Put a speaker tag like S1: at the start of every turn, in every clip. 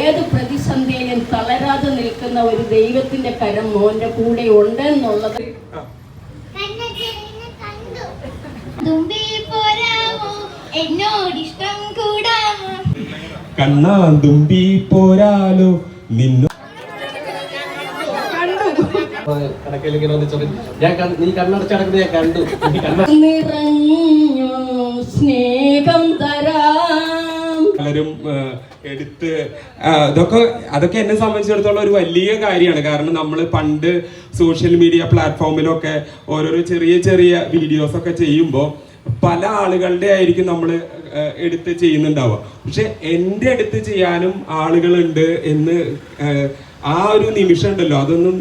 S1: ഏത് പ്രതിസന്ധിയിലും തളരാതെ നിൽക്കുന്ന ഒരു ദൈവത്തിന്റെ കരം മോന്റെ കൂടെ ഉണ്ടെന്നുള്ളത്.
S2: എന്നോടിഷ്ടം കൂടാമോ
S3: കണ്ണാ തുമ്പി പോരാലോ നിന്നോ
S4: നീ കണ്ണടച്ചടക്കുന്നത് ഞാൻ കണ്ടു.
S1: നിറഞ്ഞു സ്നേഹം തരാം.
S3: പലരും എടുത്ത് അതൊക്കെ എന്നെ സംബന്ധിച്ചിടത്തോളം ഒരു വലിയ കാര്യമാണ്. കാരണം നമ്മൾ പണ്ട് സോഷ്യൽ മീഡിയ പ്ലാറ്റ്ഫോമിലൊക്കെ ഓരോരോ ചെറിയ ചെറിയ വീഡിയോസ് ഒക്കെ ചെയ്യുമ്പോൾ പല ആളുകളുടെ ആയിരിക്കും നമ്മൾ എടുത്ത് ചെയ്യുന്നുണ്ടാവുക. പക്ഷെ എൻ്റെ അടുത്ത് ചെയ്യാനും ആളുകളുണ്ട് എന്ന് ആ ഒരു നിമിഷം ഉണ്ടല്ലോ, അതൊന്നും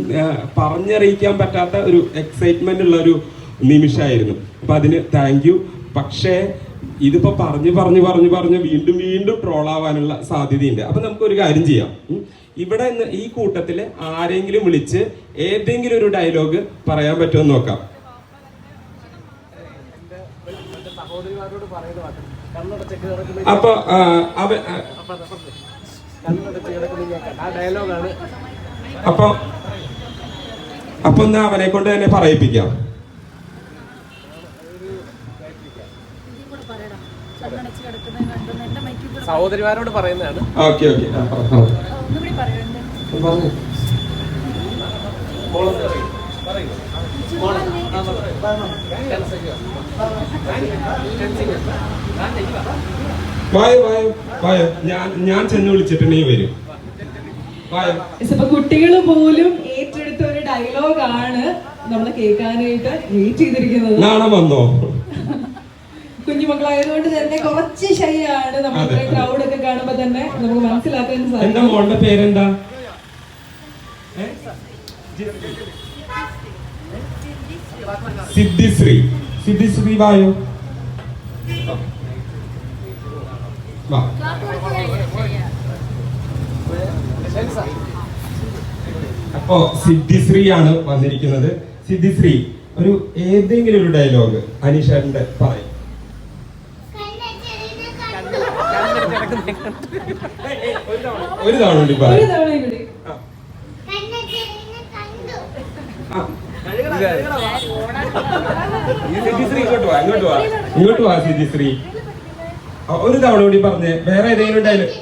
S3: പറഞ്ഞറിയിക്കാൻ പറ്റാത്ത ഒരു എക്സൈറ്റ്മെന്റ് ഉള്ള ഒരു നിമിഷമായിരുന്നു. അപ്പൊ അതിന് താങ്ക് യു. പക്ഷേ ഇതിപ്പോ പറഞ്ഞ് വീണ്ടും വീണ്ടും ട്രോൾ ആവാനുള്ള സാധ്യതയുണ്ട്. അപ്പൊ നമുക്കൊരു കാര്യം ചെയ്യാം. ഇവിടെ ഈ കൂട്ടത്തില് ആരെങ്കിലും വിളിച്ച് ഏതെങ്കിലും ഒരു ഡയലോഗ് പറയാൻ പറ്റുമെന്ന് നോക്കാം. അപ്പൊ അപ്പൊ ഒന്ന് അവനെ കൊണ്ട് തന്നെ പറയിപ്പിക്കാം.
S4: സഹോദരിമാരോട് പറയുന്നതാണ്.
S3: ഓക്കെ വായോ ഞാൻ ചെന്ന് വിളിച്ചിട്ടുണ്ടെങ്കിൽ വരും.
S5: കുട്ടികൾ പോലും ഏറ്റെടുത്ത ഒരു ഡയലോഗാണ് നമ്മൾ കേൾക്കാനായിട്ട് വെയിറ്റ് ചെയ്തിരിക്കുന്നത്.
S3: നാണം വന്നോ?
S5: കുഞ്ഞുമക്കളായതുകൊണ്ട് തന്നെ കുറച്ച് ശൈയാണ്. നമ്മൾ ക്രൗഡ് ഒക്കെ കാണുമ്പോ തന്നെ നമുക്ക് മനസ്സിലാക്കാൻ സാധിക്കും.
S3: എന്താ മോളുടെ പേരെന്താ? സിദ്ധിശ്രീ വായോ. അപ്പോ സിദ്ധിശ്രീ ആണ് വന്നിരിക്കുന്നത്. സിദ്ധിശ്രീ, ഒരു ഏതെങ്കിലും ഒരു ഡയലോഗ് അനീഷേട്ടന്റെ പറയും. ഒരു തവണ കൂടി പറയും. ഇങ്ങോട്ട് വാ സിദ്ധിശ്രീ. ഒരു തവണ കൂടി പറഞ്ഞേ. വേറെ ഏതെങ്കിലും dialogue.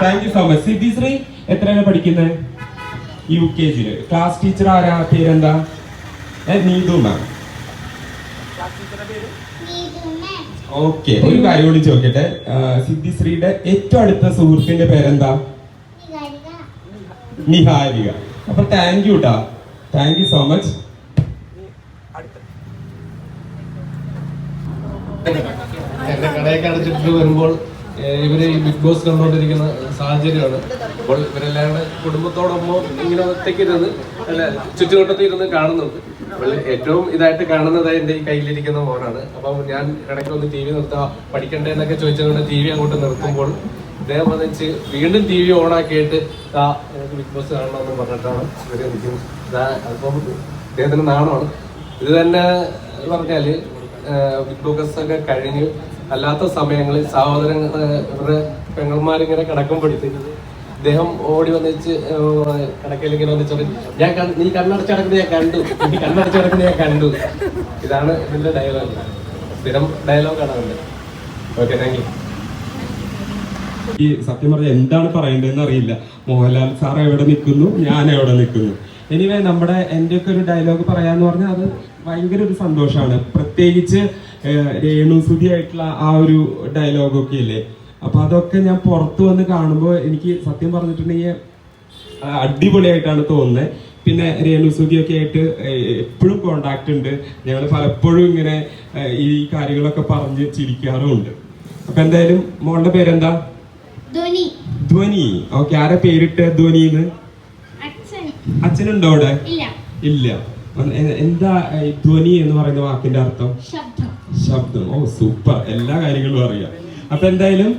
S3: Thank you so much. Siddhishree എത്രയാണ് പഠിക്കുന്നത്? UKG. ക്ലാസ് ടീച്ചർ ആരാ? പേരെന്താ? നീതു മാം. ഓക്കെ, ഒരു കാര്യം കൂടി ചോദിക്കട്ടെ. സിദ്ധിശ്രീയുടെ ഏറ്റവും അടുത്ത സുഹൃത്തിന്റെ പേരെന്താ? നിഹാരിക. അപ്പൊ താങ്ക് യു ടാ. Thank you so much.
S4: എന്റെ കടയൊക്കെ അടച്ചിട്ട് വരുമ്പോൾ ഇവര് ഈ ബിഗ് ബോസ് കണ്ടുകൊണ്ടിരിക്കുന്ന സാഹചര്യമാണ്. അപ്പോൾ ഇവരെല്ലാവരുടെ കുടുംബത്തോടൊപ്പം ഇങ്ങനെ ഒറ്റയ്ക്കിരുന്ന് അല്ല ചുറ്റുവട്ടത്തിൽ ഇരുന്ന് കാണുന്നുണ്ട്. അപ്പോൾ ഏറ്റവും ഇതായിട്ട് കാണുന്നത് എൻ്റെ ഈ കയ്യിലിരിക്കുന്ന മോനാണ്. അപ്പം ഞാൻ ഇടയ്ക്ക് ഒന്ന് TV നിർത്താം പഠിക്കണ്ടേ എന്നൊക്കെ ചോദിച്ചുകൊണ്ട് TV അങ്ങോട്ട് നിർത്തുമ്പോൾ ഇദ്ദേഹം വന്നിച്ച് വീണ്ടും TV ഓണാക്കിയിട്ട് ബിഗ് ബോസ് കാണണമെന്ന് പറഞ്ഞിട്ടാണ് ഇവര് നിൽക്കുന്നത്. അപ്പം ഇദ്ദേഹത്തിന് നാണമാണ്. ഇത് തന്നെ പറഞ്ഞാല് ബിഗ് ബോസ് ഒക്കെ കഴിഞ്ഞ് അല്ലാത്ത സമയങ്ങളിൽ സഹോദരങ്ങൾ ഇവരുടെ പെങ്ങന്മാരിങ്ങനെ കിടക്കുമ്പോഴത്തേക്ക് ഇദ്ദേഹം ഓടി വന്നിച്ച് കിടക്കയിൽ ഇങ്ങനെ വന്നിച്ചോണ്ട് നീ കണ്ണടച്ചടക്കുന്നത് ഞാൻ കണ്ടു, നീ കണ്ണടച്ചടക്കുന്നത് ഞാൻ കണ്ടു. ഇതാണ് ഇതിന്റെ ഡയലോഗ്. സ്ഥിരം ഡയലോഗാണ് അതിന്റെ. Okay, thank U.
S3: ഈ സത്യം പറഞ്ഞാൽ എന്താണ് പറയേണ്ടതെന്ന് അറിയില്ല. മോഹൻലാൽ സാർ എവിടെ നിൽക്കുന്നു, ഞാൻ എവിടെ നിൽക്കുന്നു. എനിവേ നമ്മുടെ എന്റെയൊക്കെ ഒരു ഡയലോഗ് പറയാന്ന് പറഞ്ഞാൽ അത് ഭയങ്കര ഒരു സന്തോഷമാണ്. പ്രത്യേകിച്ച് രേണുസുതി ആയിട്ടുള്ള ആ ഒരു ഡയലോഗൊക്കെ ഇല്ലേ, അപ്പൊ അതൊക്കെ ഞാൻ പുറത്തു വന്ന് കാണുമ്പോൾ എനിക്ക് സത്യം പറഞ്ഞിട്ടുണ്ടെങ്കിൽ അടിപൊളിയായിട്ടാണ് തോന്നുന്നത്. പിന്നെ രേണുസുതിയൊക്കെ ആയിട്ട് എപ്പോഴും കോണ്ടാക്ട് ഉണ്ട്. ഞങ്ങൾ പലപ്പോഴും ഇങ്ങനെ ഈ കാര്യങ്ങളൊക്കെ പറഞ്ഞ് ചിരിക്കാറുമുണ്ട്. അപ്പൊ എന്തായാലും മോളുടെ പേരെന്താ? ധ്വനി. ഓക്കെ, ആരെ പേരിട്ട് ധ്വനിന്ന്? അച്ഛനുണ്ടോ അവിടെ? ഇല്ല. എന്താ ധ്വനി എന്ന് പറയുന്ന വാക്കിന്റെ അർത്ഥം? ശബ്ദം. ഓ സൂപ്പർ, എല്ലാ കാര്യങ്ങളും അറിയാം. അപ്പൊ എന്തായാലും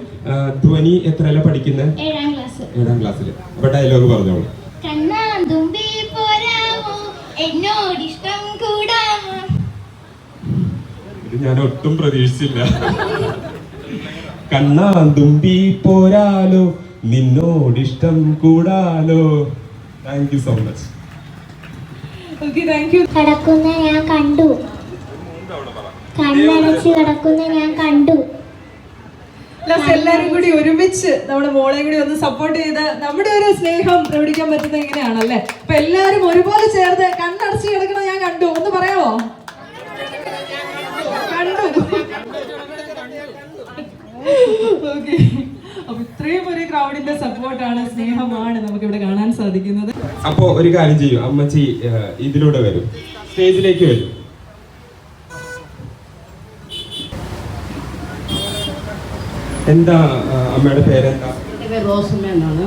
S3: ധ്വനി എത്രയല്ല പഠിക്കുന്നത്? 7ാം ക്ലാസ്സിൽ. അപ്പൊ ഡയലോഗ് പറഞ്ഞോളൂ.
S2: എന്നോടിഷ്ടം കൂടാമോ?
S3: ഇത് ഞാൻ ഒട്ടും പ്രതീക്ഷിച്ചില്ല. കണ്ണാ തുമ്പി പോരാലോ, നിന്നോടിഷ്ടം കൂടാലോ. Thank you so much.
S5: Okay, thank you.
S2: കിടക്കുന്ന ഞാൻ കണ്ടു, കണ്ണടച്ച് കിടക്കുന്ന ഞാൻ കണ്ടു.
S5: എല്ലാരും കൂടി ഒരുമിച്ച് നമ്മുടെ മോളെ കൂടി ഒന്ന് സപ്പോർട്ട് ചെയ്ത് നമ്മുടെ ഒരു സ്നേഹം പ്രകടിക്കാൻ പറ്റുന്നത് ഇങ്ങനെയാണല്ലേ. അപ്പൊ എല്ലാരും ഒരുപോലെ ചേർന്ന് കണ്ണടച്ച് കിടക്കണം ഞാൻ കണ്ടു ഒന്ന് പറയാമോ? കണ്ടു. ഓക്കെ, അപ്പൊ ഇത്രയും ഒരു ക്രൗഡിന്റെ സപ്പോർട്ടാണ്, സ്നേഹമാണ് നമുക്ക് ഇവിടെ കാണാൻ സാധിക്കുന്നത്.
S3: അപ്പോ ഒരു കാര്യം ചെയ്യൂ, അമ്മച്ചി ഇതിലൂടെ വരും, സ്റ്റേജിലേക്ക് വരും. എന്താ അമ്മയുടെ പേരെന്താ?
S1: എൻ്റെ പേര് റോസമ്മ എന്നാണ്.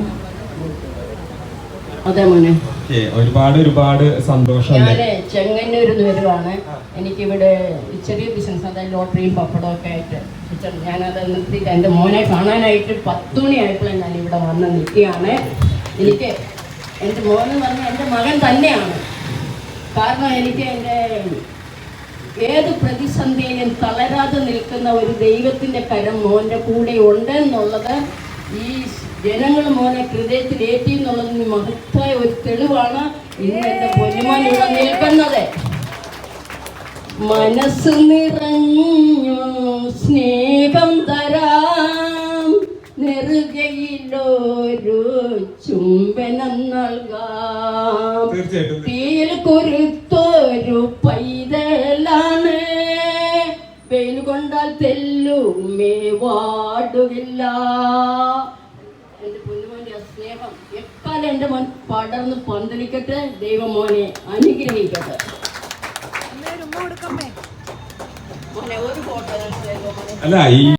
S1: അതെ മോനെ,
S3: ഒരുപാട് സന്തോഷം.
S1: ഞാൻ ചെങ്ങന്നൂരിൽ നിന്ന് വരുവാണ്. എനിക്കിവിടെ ചെറിയ ബിസിനസ്, അതായത് ലോട്ടറിയും പപ്പടവും ഒക്കെ ആയിട്ട് ഞാനത് നിർത്തിയിട്ട് എൻ്റെ മോനെ കാണാനായിട്ട് 10 മണിയായപ്പോൾ ഞാൻ ഇവിടെ വന്ന് നിൽക്കുകയാണ്. എനിക്ക് എൻ്റെ മോനെന്ന് പറഞ്ഞാൽ എൻ്റെ മകൻ തന്നെയാണ്. കാരണം എനിക്ക് എൻ്റെ ഏത് പ്രതിസന്ധിയിലും തളരാതെ നിൽക്കുന്ന ഒരു ദൈവത്തിൻ്റെ കരം മോൻ്റെ കൂടെ ഉണ്ട് എന്നുള്ളത് ഈ ജനങ്ങൾ മോനെ ഹൃദയത്തിൽ ഏറ്റി എന്നുള്ളതിന് മഹത്തായ ഒരു തെളിവാണ് ഇന്ന് എൻ്റെ പൊന്നുമോൻ ഇവിടെ നിൽക്കുന്നത്. മനസ്സ് നിറഞ്ഞു സ്നേഹം തരാം, നെറുകയിലൊരു ചുംബനം നൽകാം. തീയിൽ കുരുത്തൊരു പൈതലാണ്, വെയിൽ കൊണ്ടാൽ തെല്ലുമേ വാടുകില്ല. എൻ്റെ പൊന്നുമോൻ്റെ സ്നേഹം എക്കാലം എൻ്റെ മോൻ പടർന്ന് പന്തലിക്കട്ടെ. ദൈവം മോനെ അനുഗ്രഹിക്കട്ടെ. മോനെ ഒരു ഫോട്ടോ
S3: അല്ല ഈ